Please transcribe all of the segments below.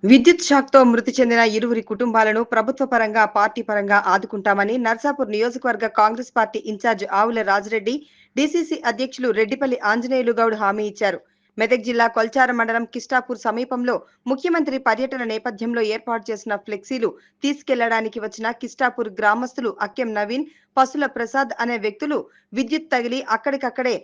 విద్యుత్ షాక్‌తో మృతి చెందిన ఇరువురి కుటుంబాలను ప్రభుత్వ పరంగా, పార్టీ పరంగా ఆదుకుంటామని నర్సాపూర్ నియోజకవర్గ కాంగ్రెస్ పార్టీ ఇన్ఛార్జ్ ఆవుల రాజిరెడ్డి, డీసీసీ అధ్యక్షులు రెడ్డిపల్లి ఆంజనేయులు గౌడ్ హామీ ఇచ్చారు. మెదక్ జిల్లా కొల్చార మండలం కిష్టాపూర్ సమీపంలో ముఖ్యమంత్రి పర్యటన నేపథ్యంలో ఏర్పాటు చేసిన ఫ్లెక్సీలు తీసుకెళ్లడానికి వచ్చిన కిష్టాపూర్ గ్రామస్తులు అక్కెం నవీన్, పసుల ప్రసాద్ అనే వ్యక్తులు విద్యుత్ తగిలి అక్కడికక్కడే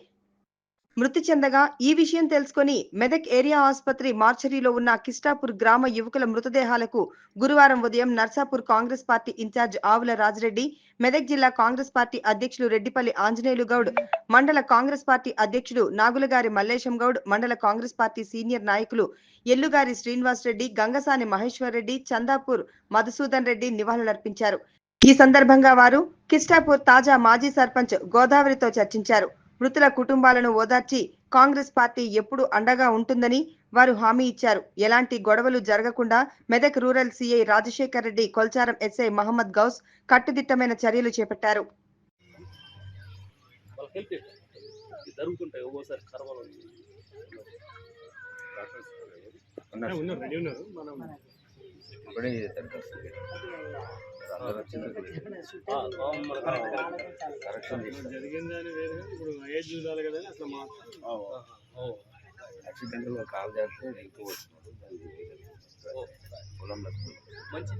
మృతి చెందగా ఈ విషయం తెలుసుకొని మెదక్ ఏరియా ఆసుపత్రి మార్చరీలో ఉన్న కిష్టాపూర్ గ్రామ యువకుల మృతదేహాలకు గురువారం ఉదయం నర్సాపూర్ కాంగ్రెస్ పార్టీ ఇన్ఛార్జ్ ఆవుల రాజిరెడ్డి, మెదక్ జిల్లా కాంగ్రెస్ పార్టీ అధ్యక్షులు రెడ్డిపల్లి ఆంజనేయులు గౌడ్, మండల కాంగ్రెస్ పార్టీ అధ్యక్షుడు నాగులగారి మల్లేశం గౌడ్, మండల కాంగ్రెస్ పార్టీ సీనియర్ నాయకులు ఎల్లుగారి శ్రీనివాస్ రెడ్డి, గంగసాని మహేశ్వర్ రెడ్డి, చందాపూర్ మధుసూదన్ రెడ్డి నివాళులర్పించారు. ఈ సందర్భంగా వారు కిష్టాపూర్ తాజా మాజీ సర్పంచ్ గోదావరితో చర్చించారు. మృతుల కుటుంబాలను ఓదార్చి కాంగ్రెస్ పార్టీ ఎప్పుడు అండగా ఉంటుందని వారు హామీ ఇచ్చారు. ఎలాంటి గొడవలు జరగకుండా Medak rural CI Rajasekhar Reddy, Kolcharam SI Mohammad Gouse కట్టుదిట్టమైన చర్యలు చేపట్టారు. జరిగిందని వేరే ఇప్పుడు ఏజ్ చూడాలి కదా అసలు యాక్సిడెంటల్ కాల్ చేస్తే మంచి